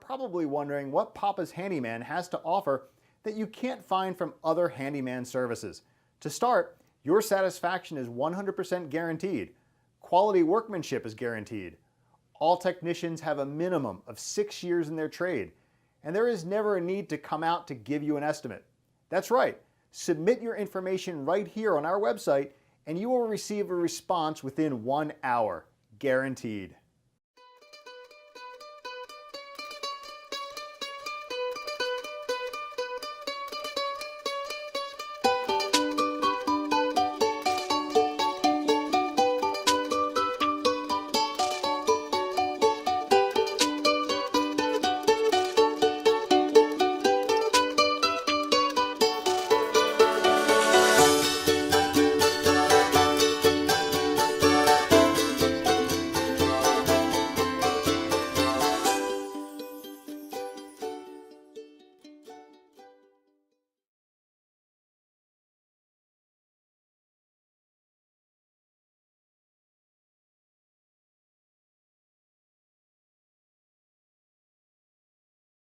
probably wondering what Papa's Handyman has to offer that you can't find from other handyman services. To start, your satisfaction is 100% guaranteed. Quality workmanship is guaranteed. All technicians have a minimum of 6 years in their trade, and there is never a need to come out to give you an estimate. That's right, submit your information right here on our website and you will receive a response within 1 hour, guaranteed.